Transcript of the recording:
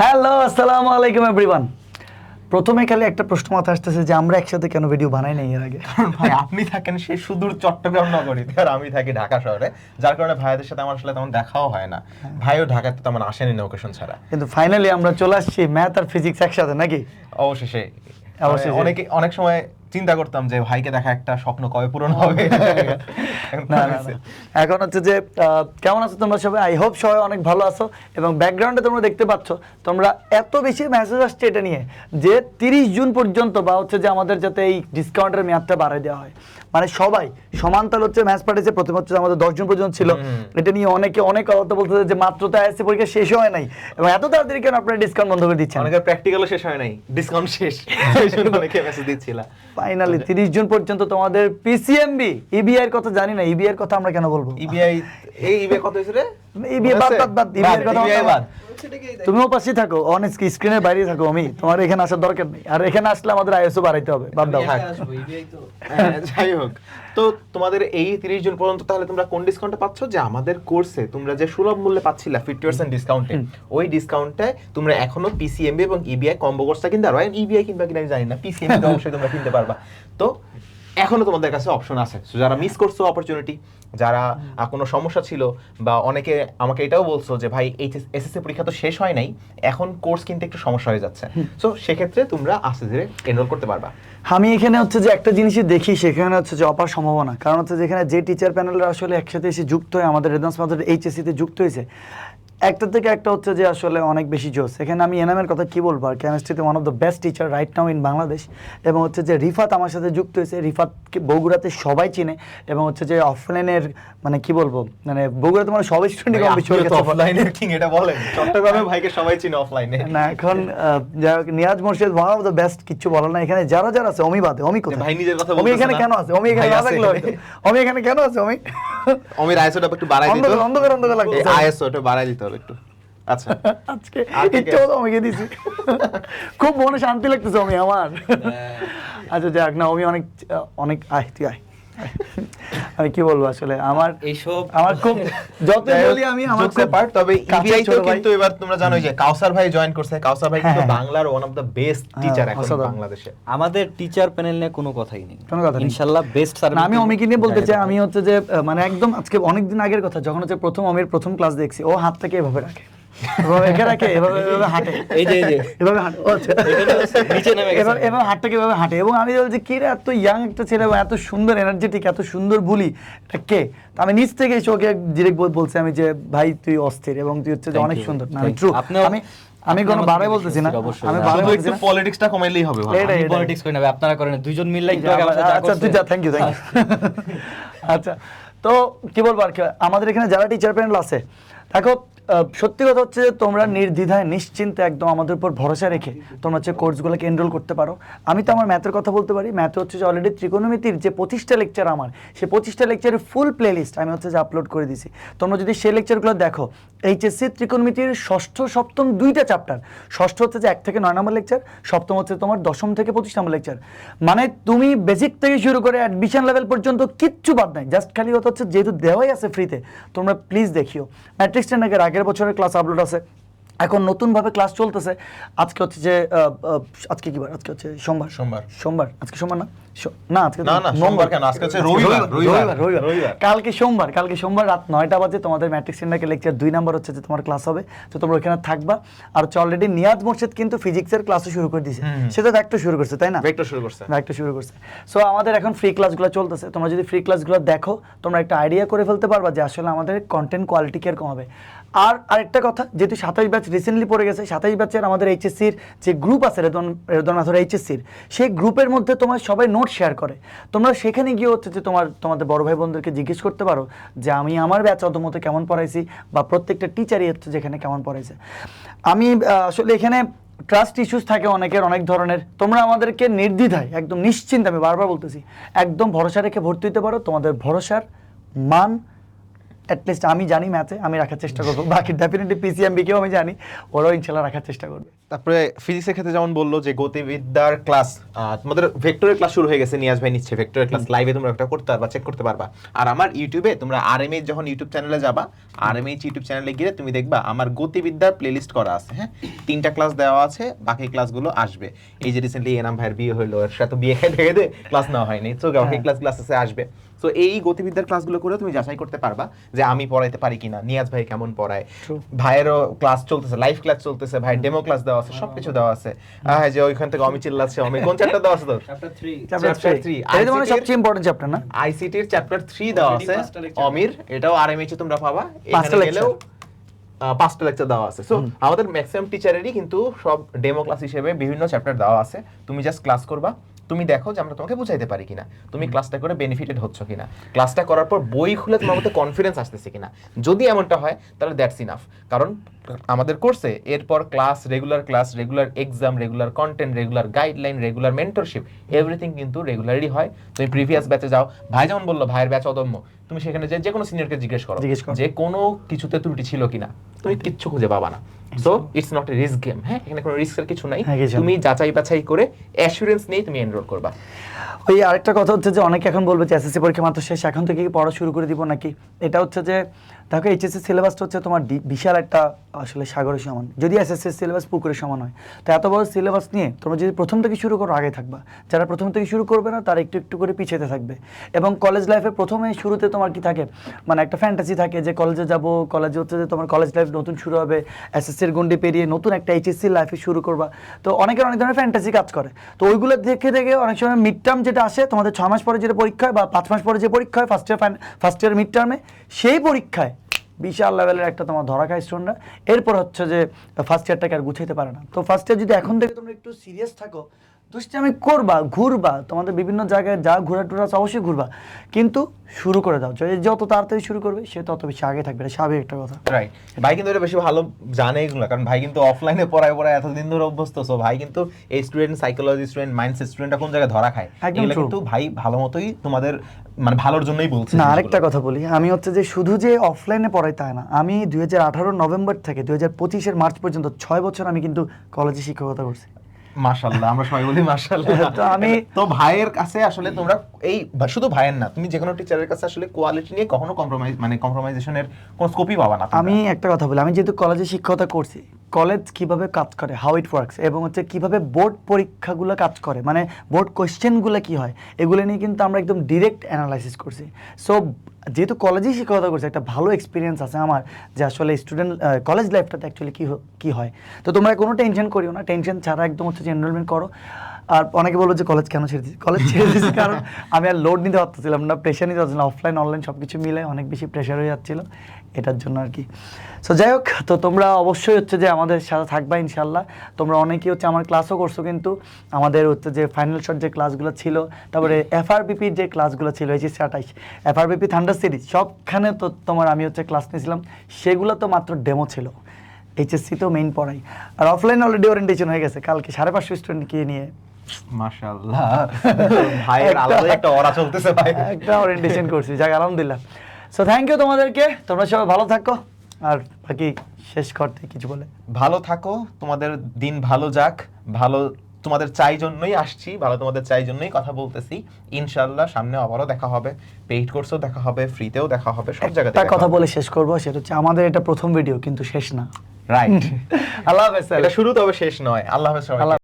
Hello, আসসালামু আলাইকুম everyone. প্রথমে খালি একটা প্রশ্ন মাথায় আসতেছে যে আমরা একসাথে কেন ভিডিও বানাই নাই এর আগে। কারণ ভাই আপনি থাকেন সেই সুদূর চট্টগ্রাম নগরীতে আর আমি থাকি ঢাকা শহরে, যার কারণে ভাইয়াদের সাথে আমার আসলে তেমন দেখাও হয় না। ভাইও ঢাকাতে তেমন আসেনি না ওকেশন ছাড়া। কিন্তু ফাইনালি আমরা চলে আসছি ম্যাথ আর ফিজিক্স একসাথে, নাকি? অবশেষে অনেক সময় চিন্তা করতাম যে ভাইকে দেখা একটা স্বপ্ন কবে পূরণ হবে। না, এখন হচ্ছে যে কেমন আছো তোমরা সবাই? আই হোপ সবাই অনেক ভালো আছো। এবং ব্যাকগ্রাউন্ডে তোমরা দেখতে পাচ্ছ তোমরা এত বেশি মেসেজ আসছে এটা নিয়ে যে 30 জুন পর্যন্ত বা হচ্ছে যে আমাদের যাতে এই ডিসকাউন্টের মেয়াদটা বাড়ায় দেওয়া হয়। মানে সবাই সমানতাল হচ্ছে ম্যাচ পাঠিয়েছে। প্রথমে হচ্ছে আমাদের 10 জুন পর্যন্ত ছিল। এটা নিয়ে অনেক কথা বলতেছে যে মাত্র তো আইএসসি পরীক্ষা শেষ হয় নাই এবং এত তাড়াতাড়ি কেন আপনারা ডিসকাউন্ট বন্ধ করে দিচ্ছেন? অনেকের প্র্যাকটিক্যালও শেষ হয় নাই, ডিসকাউন্ট শেষ, সেই জন্য অনেকে মেসেজ দিচ্ছিল। ফাইনালি 30 জুন পর্যন্ত তোমাদের পিসিএমবি ইবিআই এর কথা জানি না, ইবিআই এর কথা আমরা কেন বলবো? ইবিআই কত হয়েছে রে? ইবিআই বাদ ইবিআই এর কথা বাদ। তুমিও পাশে থাকো, অনেক স্ক্রিনের বাইরে থাকো। আমি তোমার এখানে আসার দরকার নেই, আর এখানে আসলে আমাদের আইএসও বাড়াইতে হবে। বাদ দাও। যাই হোক, তো তোমাদের এই 30 জুন পর্যন্ত তাহলে তোমরা কোন ডিসকাউন্টটা পাচ্ছ? যে আমাদের কোর্সে তোমরা যে সুলভ মূল্যে পাচ্ছিলা 50% ডিসকাউন্টে, ওই ডিসকাউন্টে তোমরা এখনো পিসিএমবি এবং ইবিআই কম্বো কোর্সটা কিনতে পারবা। ইবিআই কিনবা কিনা আমি জানি না, পিসিএমবি অবশ্যই তোমরা কিনতে পারবা। তো এখনো তোমাদের কাছে অপশন আছে। যারা মিস করছো অপরচুনিটি, যারা কোনো সমস্যা ছিল, বা অনেকে আমাকে এটাও বলছো যে ভাই এসএসসি পরীক্ষা তো শেষ হয় নাই, এখন কোর্স কিনতে একটু সমস্যা হয়ে যাচ্ছে, সো সেক্ষেত্রে তোমরা আস্তে ধীরে এনরোল করতে পারবা। আমি এখানে হচ্ছে যে একটা জিনিসই দেখি, সেখানে হচ্ছে যে অপার সম্ভাবনা। কারণ হচ্ছে যেখানে যে টিচার প্যানেলরা আসলে একসাথে এসে যুক্ত হয়ে আমাদের রেদন্স মাধ্যমে এইচএসসিতে যুক্ত হয়েছে, একটা থেকে একটা হচ্ছে যে আসলে অনেক বেশি জোস। এখানে আমি এনামের কথা কি বলবো, আর কেমিস্ট্রিতে one of the best teacher right now in Bangladesh. এবং হচ্ছে যে রিফাত আমার সাথে যুক্ত হয়েছে। রিফাতকে বগুড়াতে সবাই চিনে এবং হচ্ছে যে অফলাইনের মানে কি বলবো, মানে বগুড়াতে মানে সবাই স্টুডেন্ট কম বেশি অফলাইনের কিং এটা বলেন। চট্টগ্রামে ভাইকে সবাই চিনে অফলাইনে না। এখন যাই হোক, Niaz Morshed one of the best, কিচ্ছু বলার না। এখানে যারা আছে, অমি বাদে। অমি কোথায়? ভাই নিজের কথা বলতেছে না। অমি এখানে কেন আছে? অমি এখানে না থাকলে হয়তো। অমি এখানে কেন আছে? অমির আইএসওটা একটু বাড়াই দিতে হবে। অন্ধকার লাগছে। আইএসওটা বাড়াই দিতে হবে একটু। আচ্ছা, আজকে ইচ্ছে হতো আমাকে দিছি, খুব মনে শান্তি লাগতেছে আমি আমার। আচ্ছা যাক না, আমি অনেক তুই আয়। আমি কি বলবো আসলে, আমার এইসব আমার খুব যত বলি আমি আমার খুব পার্ট। তবে ইবিআই তো কিন্তু এবার তোমরা জানো যে কাউসার ভাই জয়েন করছে। কাউসার ভাই কিন্তু বাংলার one of the best teacher এখন বাংলাদেশে। আমাদের টিচার প্যানেল নিয়ে কোনো কথাই নেই, ইনশাআল্লাহ বেস্ট স্যার। আমি অমিকে নিয়ে বলতে চাই, আমি হচ্ছে যে মানে একদম আজকে অনেকদিন আগের কথা, যখন হচ্ছে অমির প্রথম ক্লাস দেখছি, ও হাত থেকে এভাবে রাখে, এভাবে হাঁটে, এভাবে হাঁটটাকে এভাবে হাঁটে। এবং আমি বলছি কি রে, এত ইয়াং একটা ছেলে, এত সুন্দর এনার্জেটিক, এত সুন্দর বুলি, এটা কে? আমি নিচ থেকে এসে ওকে ডিরেক্ট বলছি আমি যে ভাই তুই অস্থির এবং তুই হচ্ছে যে অনেক সুন্দর। না আমি ট্রু, আমি কোনো বাড়াই বলতেছি না, আমি বাড়াই বলতেছি না। পলিটিক্সটা কমাইলেই হবে। আমি পলিটিক্স করি না, আপনারা করেন দুইজন মিললে একটু আগে আমাদের আচ্ছা তুই যা, থ্যাংক ইউ। আচ্ছা, তো কি বলবো আর কি, আমাদের এখানে যারা টিচার প্যানেল আছে, দেখো সত্যি কথা হচ্ছে যে তোমরা নির্দ্বিধায় নিশ্চিন্তে একদম আমাদের উপর ভরসা রেখে তোমরা হচ্ছে কোর্সগুলোকে এনরোল করতে পারো। আমি তো আমার ম্যাথের কথা বলতে পারি। ম্যাথে হচ্ছে যে অলরেডি ত্রিকোণমিতির যে 25টা লেকচার, আমার সেই 25টা লেকচারের ফুল প্লেলিস্ট আমি হচ্ছে যে আপলোড করে দিছি। তোমরা যদি সেই লেকচারগুলো দেখো, এইচএসসি ত্রিকোণমিতির ষষ্ঠ সপ্তম 2টা চ্যাপ্টার, ষষ্ঠ হচ্ছে যে 1 থেকে 9 নম্বর লেকচার, সপ্তম হচ্ছে তোমার 10ম থেকে 25 নম্বর লেকচার। মানে তুমি বেসিক থেকে শুরু করে অ্যাডমিশন লেভেল পর্যন্ত কিচ্ছু বাদ নাই। জাস্ট খালি কথা হচ্ছে যেহেতু দেওয়াই আছে ফ্রিতে, তোমরা প্লিজ দেখিও। ম্যাট্রিক্স 10 আগের বছরের ক্লাস আপলোড আছে, এখন নতুনভাবে ক্লাস চলতেছে। আজকে হচ্ছে যে আজকে কি বার? আজকে হচ্ছে সোমবার। আজকে সোমবার না? না আজকে সোমবার কেন? আজকে হচ্ছে রবিবার। কালকে সোমবার রাত 9টা বাজে তোমাদের ম্যাট্রিক্স ইন্ডাকে লেকচার 2 নাম্বার হচ্ছে যে তোমার ক্লাস হবে। তো তোমরা ওখানে থাকবা। আর হচ্ছে অলরেডি নিয়াজ মোর্শেদ কিন্তু ফিজিক্সের ক্লাসও শুরু করে দিয়েছে। সেটা ভেক্টর শুরু করছে, তাই না? ভেক্টর শুরু করছে। সো আমাদের এখন ফ্রি ক্লাসগুলো চলতেছে। তোমরা যদি ফ্রি ক্লাসগুলো দেখো, তোমরা একটা আইডিয়া করে ফেলতে পারবা যে আসলে আমাদের কন্টেন্ট কোয়ালিটি কিরকম হবে। আর আরেকটা কথা, যেহেতু 27 ব্যাচ রিসেন্টলি পড়ে গেছে, 27 ব্যাচের আমাদের এইচএসসির যে গ্রুপ আছে রেদনাথর এইচএসসির, সেই গ্রুপের মধ্যে তোমার সবাই নোট শেয়ার করে। তোমরা সেখানে গিয়ে হচ্ছে যে তোমাদের বড় ভাই বোনদেরকে জিজ্ঞেস করতে পারো যে আমি আমার ব্যাচ অতমতো কেমন পড়াইছি, বা প্রত্যেকটা টিচারই হচ্ছে যেখানে কেমন পড়াইছে। আমি আসলে এখানে ট্রাস্ট ইস্যুস থাকে অনেকের, অনেক ধরনের। তোমরা আমাদেরকে নির্দ্বিধায় একদম নিশ্চিন্তে, আমি বারবার বলতেছি, একদম ভরসা রেখে ভর্তি হতে পারো। তোমাদের ভরসার মান অ্যাটলিস্ট আমি জানি ম্যাথে, আমি রাখার চেষ্টা করবো। বাকি ডেফিনেটলি পিসিএমবিকেও আমি জানি, ওরাও ইনশাল্লাহ রাখার চেষ্টা করবে। তারপরে ফিজিক্সের ক্ষেত্রে যেমন বললো যে গতিবিদ্যার ক্লাস, তোমাদের ভেক্টরের ক্লাস শুরু হয়ে গেছে, নিয়াজ ভাই নিচ্ছে ভেক্টরের ক্লাস লাইভে, তোমরা একটা করতে পারবা, চেক করতে পারবা। আর আমার ইউটিউবে তোমরা আরএমএইচ যখন ইউটিউব চ্যানেলে যাবা, আরএমএইচ ইউটিউব চ্যানেলে গিয়ে তুমি দেখবা আমার গতিবিদ্যার প্লেলিস্ট করা আছে, হ্যাঁ 3টা ক্লাস দেওয়া আছে, বাকি ক্লাসগুলো আসবে। এই যে রিসেন্টলি এনাম ভাইয়ের বিয়ে হলো, এর সাথে বিয়ে খেয়ে দিয়ে ক্লাস নেওয়া হয়নি, তো বাকি ক্লাসে আসবে। তো এই গতিবিদ্যার ক্লাসগুলো করে তুমি যাচাই করতে পারবা যে আমি পড়াইতে পারি কিনা, নিয়াজ ভাই কেমন পড়ায়, ভাইয়েরও ক্লাস চলতেছে, লাইভ ক্লাস চলতেছে, ভাইয়ের ডেমো ক্লাস দেওয়া আছে, সবকিছু দেওয়া আছে। যে ওইখান থেকে অমি চিল্লাচ্ছে, অমি কোন চ্যাপ্টার দেওয়া আছে তোর? চ্যাপ্টার 3 এটা মানে সবচেয়ে ইম্পর্টেন্ট চ্যাপ্টার না? আইসিটির চ্যাপ্টার 3 দেওয়া আছে অমির, এটাও আরএমএইচ এ তোমরা পাবা। এখানে গেলেও 5টা লেকচার দেওয়া আছে। সো আমাদের ম্যাক্সিমাম টিচারেরই কিন্তু সব ডেমো ক্লাস হিসেবে বিভিন্ন চ্যাপ্টার দেওয়া আছে, তুমি জাস্ট ক্লাস করবা, তুমি দেখো যে আমরা তোমাকে বুঝাইতে পারি কিনা, তুমি ক্লাসটা করে বেনিফিটেড হচ্ছ কিনা, ক্লাসটা করার পর বই খুলে তোমার মধ্যে কনফিডেন্স আসতেছে কিনা। যদি এমনটা হয় তাহলে দ্যাটস ইনাফ। কারণ আমাদের কোর্সে এরপর class, regular exam, regular content, regular guideline, regular mentorship, everything কিন্তু রেগুলারই হয়। তুমি প্রিভিয়াস ব্যাচে যাও, ভাই যেমন বললো ভাইয়ের ব্যাচ অদম্য, তুমি সেখানে যে কোনো সিনিয়রকে জিজ্ঞেস করো যে কোনো কিছুতে ত্রুটি ছিল কিনা, তুমি কিচ্ছু খুঁজে পাবা না। So it's not a risk game, হ্যাঁ এখানে কোনো রিস্কের কিছু নাই, তুমি যাচাই বাছাই করে অ্যাসুরেন্স নিয়ে তুমি এনরোল করবা। ওই আরেকটা কথা হচ্ছে যে অনেকে এখন বলবে যে এসএসসি পরীক্ষা মাত্র শেষ, এখন থেকে কি পড়া শুরু করে দিব নাকি? এটা হচ্ছে যে দেখো এইচএসসি সিলেবাসটা হচ্ছে তোমার বিশাল একটা আসলে সাগরের সমান, যদি এসএসসি সিলেবাস পুকুরের সমান হয়। তো এত বড় সিলেবাস নিয়ে তোমরা যদি প্রথম থেকে শুরু করো আগে থাকবা, যারা প্রথম থেকে শুরু করবে না তারা একটু একটু করে পিছিয়ে থাকবে। এবং কলেজ লাইফে প্রথমে শুরুতে তোমার কি থাকে, মানে একটা ফ্যান্টাসি থাকে যে কলেজে যাব, কলেজে হচ্ছে যে তোমার কলেজ লাইফ নতুন শুরু হবে, এসএসসির গন্ডি পেরিয়ে নতুন একটা এইচএসসি লাইফে শুরু করবা। তো অনেকের অনেক ধরনের ফ্যান্টাসি কাজ করে, তো ওইগুলো দেখে দেখে অনেক সময় মিড টার্ম যেটা আসে তোমাদের 6 মাস পরে যেটা পরীক্ষা হয় বা 5 মাস পরে যে পরীক্ষা হয় ফার্স্ট ইয়ার মিড টার্মে, সেই পরীক্ষায় বিশাল লেভেলের একটা তোমার ধরা খায় স্টুডেন্টরা। এরপর হচ্ছে যে ফার্স্ট ইয়ারটাকে আর গুছাইতে পারে না। তো ফার্স্ট ইয়ার যদি এখন থেকে তোমরা একটু সিরিয়াস থাকো, দুষ্টামি করবা, ঘুরবা, তোমাদের বিভিন্ন জায়গায় যা ঘোরা টোরা অবশ্যই ঘুরবা, কিন্তু শুরু করে দাও। যত তাড়াতাড়ি শুরু করবে সে তত বেশি আগে থাকবে, এটা স্বাভাবিক একটা কথা। রাইট, ভাই কিন্তু এটা বেশি ভালো জানে এগুলো, কারণ ভাই কিন্তু অফলাইনে পড়ায় এতদিন ধরে অভ্যস্ত। সো ভাই কিন্তু এই স্টুডেন্ট সাইকোলজি, স্টুডেন্ট মাইন্ডসেট, স্টুডেন্টটা কোন জায়গায় ধরা খায়, এগুলো কিন্তু ভাই ভালো মতোই তোমাদের মানে ভালোর জন্যই বলছে। না, আরেকটা কথা বলি, আমি হচ্ছে যে শুধু যে অফলাইনে পড়াই তাই না, আমি 2018 নভেম্বর থেকে 2025 মার্চ পর্যন্ত 6 বছর আমি কিন্তু কলেজে শিক্ষকতা করছি। মাশাআল্লাহ, আমরা সবাই বলি মাশাআল্লাহ। তো আমি তো ভাইয়ের কাছে আসলে তোমরা এই শুধু ভাইয়ের না, তুমি যে কোনো টিচারের কাছে আসলে কোয়ালিটি নিয়ে কখনো কম্প্রোমাইজেশনের কোনো স্কোপই পাবা না। আমি একটা কথা বলি, আমি যেহেতু কলেজে শিক্ষকতা করছি, কলেজ কিভাবে কাজ করে, হাউ ইট ওয়ার্কস, এবং হচ্ছে কিভাবে বোর্ড পরীক্ষাগুলো কাজ করে, মানে বোর্ড কোয়েশ্চেনগুলো কি হয়, এগুলো নিয়ে কিন্তু আমরা একদম ডিরেক্ট অ্যানালাইসিস করছি। সো যেহেতু কলেজেই শিক্ষকতা করছি, একটা ভালো এক্সপিরিয়েন্স আছে আমার যে আসলে স্টুডেন্ট কলেজ লাইফটাতে অ্যাকচুয়ালি কী হয়। তো তোমরা কোনো টেনশন করিও না, টেনশন ছাড়া একদম হচ্ছে যে এনরোলমেন্ট করো। আর অনেকে বলবো যে কলেজ কেন ছেড়ে দিচ্ছি, কলেজ ছেড়ে দিচ্ছি কারণ আমি আর লোড নিতে পারতেছিলাম না, প্রেশার নিতে পারছিলাম, অফলাইন অনলাইন সব কিছু মিলে অনেক বেশি প্রেশার হয়ে যাচ্ছিলো, এটার জন্য আর কি। সো যাই হোক, তো তোমরা অবশ্যই হচ্ছে যে আমাদের সাথে থাকবা ইনশাল্লাহ। তোমরা অনেকেই হচ্ছে আমার ক্লাসও করছো, কিন্তু আমাদের হচ্ছে যে ফাইনাল শট যে ক্লাসগুলো ছিল, তারপরে এফআরবিপির যে ক্লাসগুলো ছিল, এইচএসসি 28 এফআরবিপি থান্ডার সিরিজ, সবখানে তো তোমার আমি হচ্ছে ক্লাস নিয়েছিলাম, সেগুলো তো মাত্র ডেমো ছিল, এইচএসসি তো মেইন পড়াই। আর অফলাইন অলরেডি ওরিয়েন্টেশন হয়ে গেছে, কালকে 550 স্টুডেন্টকে নিয়ে মাশাআল্লাহ, ভাইয়ের আলাদা একটা অরা চলতেছে, ভাই একটা ওরিয়েন্টেশন করছি, যাক আলহামদুলিল্লাহ। সো থ্যাংক ইউ তোমাদেরকে, তোমরা সবাই ভালো থাকো। আর বাকি শেষ করতে কিছু বলে, ভালো থাকো, তোমাদের দিন ভালো যাক, ভালো তোমাদের চাই জন্যই আসছি, ভালো তোমাদের চাই জন্যই কথা বলতেছি। ইনশাআল্লাহ সামনে আবারও দেখা হবে, পেইড কোর্সেও দেখা হবে, ফ্রিতেও দেখা হবে, সব জায়গাতে একটা কথা বলে শেষ করবো, সেটা হচ্ছে আমাদের এটা প্রথম ভিডিও কিন্তু শেষ না। রাইট, আল্লাহ হাফেজ। এটা শুরু তবে শেষ নয়। আল্লাহ হাফেজ সবাইকে।